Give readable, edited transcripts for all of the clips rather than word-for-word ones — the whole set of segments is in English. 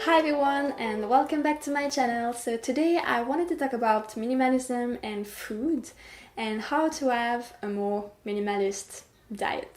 Hi everyone and welcome back to my channel. So today I wanted to talk about minimalism and food and how to have a more minimalist diet,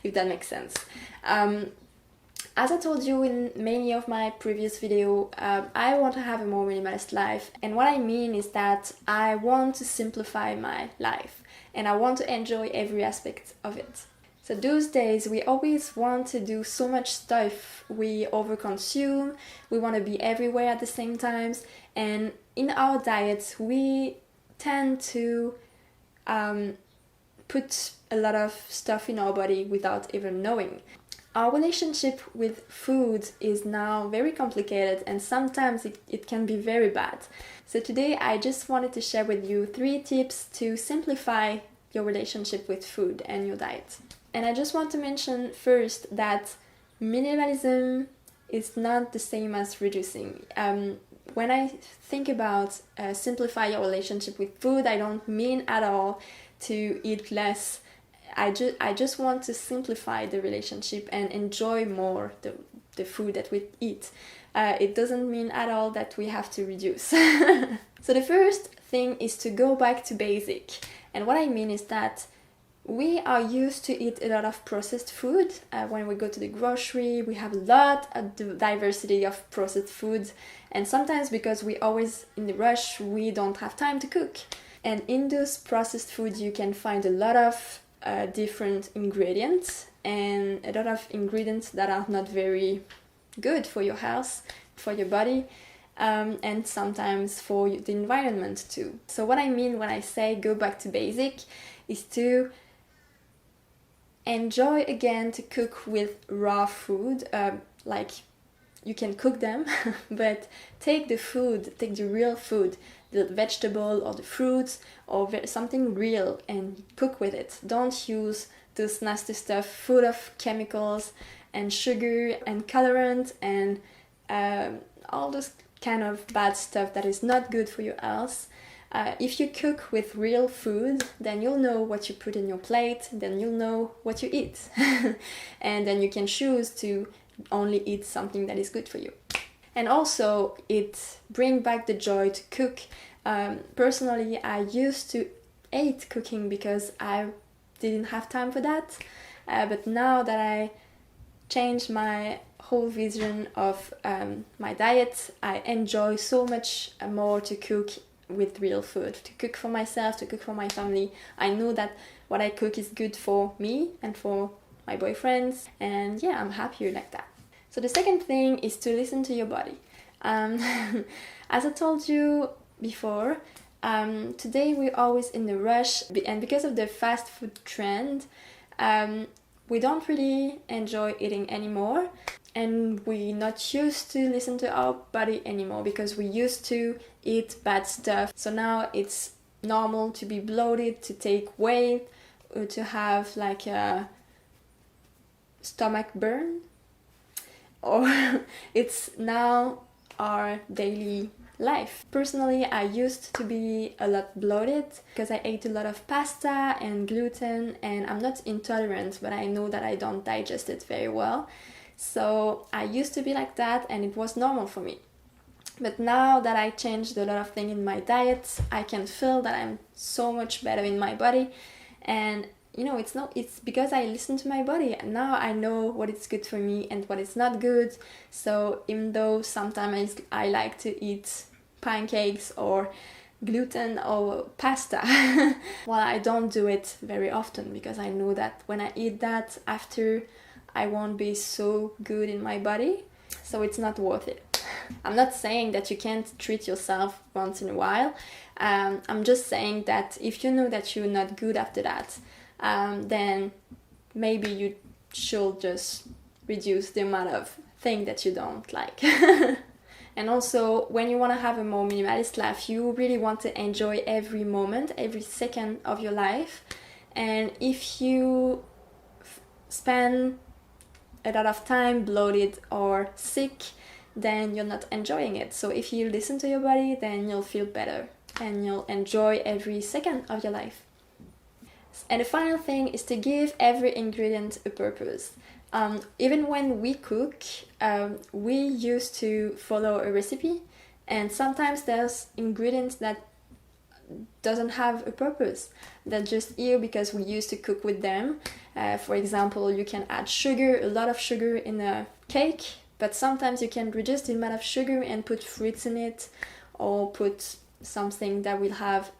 if that makes sense. As I told you in many of my previous videos, I want to have a more minimalist life, and what I mean is that I want to simplify my life and I want to enjoy every aspect of it. So those days we always want to do so much stuff, we overconsume, we want to be everywhere at the same times, and in our diets we tend to put a lot of stuff in our body without even knowing. Our relationship with food is now very complicated and sometimes it can be very bad. So today I just wanted to share with you 3 tips to simplify your relationship with food and your diet. And I just want to mention first that minimalism is not the same as reducing. When I think about simplify your relationship with food, I don't mean at all to eat less. I just want to simplify the relationship and enjoy more the food that we eat. It doesn't mean at all that we have to reduce. So the first thing is to go back to basic. And what I mean is that we are used to eat a lot of processed food. When we go to the grocery, we have a lot of diversity of processed foods, and sometimes because we're always in the rush, we don't have time to cook. And in those processed foods, you can find a lot of different ingredients, and a lot of ingredients that are not very good for your health, for your body, and sometimes for the environment too. So what I mean when I say go back to basic is to enjoy again to cook with raw food, like you can cook them, but take the real food, the vegetable or the fruits or something real and cook with it. Don't use this nasty stuff full of chemicals and sugar and colorant and all this kind of bad stuff that is not good for your health. If you cook with real food, then you'll know what you put in your plate, then you'll know what you eat. And then you can choose to only eat something that is good for you. And also, it brings back the joy to cook. Personally, I used to hate cooking because I didn't have time for that. But now that I changed my whole vision of my diet, I enjoy so much more to cook with real food, to cook for myself, to cook for my family. I know that what I cook is good for me and for my boyfriends, and yeah, I'm happier like that. So the second thing is to listen to your body. As I told you before, today we're always in the rush, and because of the fast food trend, we don't really enjoy eating anymore, and we're not used to listen to our body anymore because we used to eat bad stuff. So now it's normal to be bloated, to take weight, or to have like a stomach burn, or it's now our daily life. Personally, I used to be a lot bloated because I ate a lot of pasta and gluten, and I'm not intolerant, but I know that I don't digest it very well. So I used to be like that, and it was normal for me. But now that I changed a lot of things in my diet, I can feel that I'm so much better in my body. And you know, it's because I listen to my body. And now I know what is good for me and what is not good. So even though sometimes I like to eat pancakes or gluten or pasta, well, I don't do it very often because I know that when I eat that after, I won't be so good in my body, so it's not worth it. I'm not saying that you can't treat yourself once in a while. I'm just saying that if you know that you're not good after that, then maybe you should just reduce the amount of things that you don't like. And also, when you want to have a more minimalist life, you really want to enjoy every moment, every second of your life. And if you spend a lot of time bloated or sick, then you're not enjoying it. So if you listen to your body, then you'll feel better and you'll enjoy every second of your life. And the final thing is to give every ingredient a purpose. Even when we cook, we used to follow a recipe, and sometimes there's ingredients that doesn't have a purpose, they're just here because we used to cook with them. For example, you can add sugar, a lot of sugar in a cake, but sometimes you can reduce the amount of sugar and put fruits in it, or put something that will have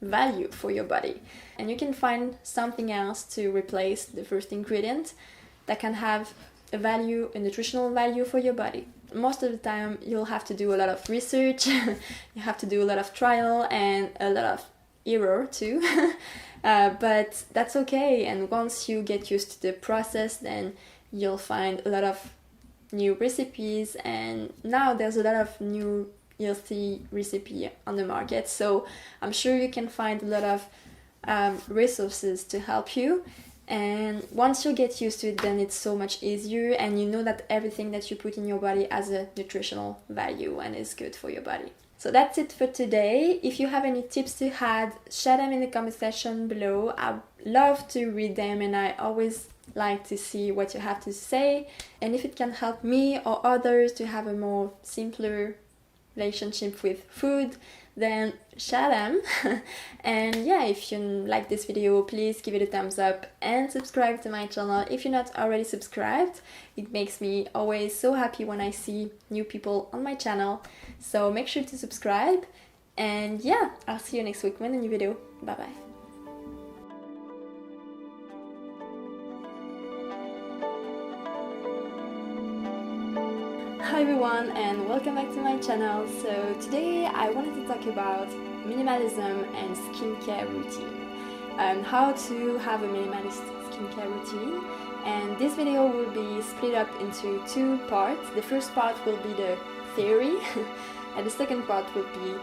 value for your body. And you can find something else to replace the first ingredient that can have a value, a nutritional value for your body. Most of the time you'll have to do a lot of research, you have to do a lot of trial and a lot of error too. But that's okay, and once you get used to the process, then you'll find a lot of new recipes, and now there's a lot of new healthy recipe on the market, so I'm sure you can find a lot of resources to help you. And once you get used to it, then it's so much easier, and you know that everything that you put in your body has a nutritional value and is good for your body. So that's it for today. If you have any tips to add, share them in the comment section below. I love to read them, and I always like to see what you have to say. And if it can help me or others to have a more simpler relationship with food, then share them. And yeah, if you like this video, please give it a thumbs up and subscribe to my channel if you're not already subscribed. It makes me always so happy when I see new people on my channel, so make sure to subscribe. And yeah, I'll see you next week with a new video. Bye bye. Hi everyone, and welcome back to my channel. So today I wanted to talk about minimalism and skincare routine, and how to have a minimalist skincare routine. And this video will be split up into two parts. The first part will be the theory and the second part will be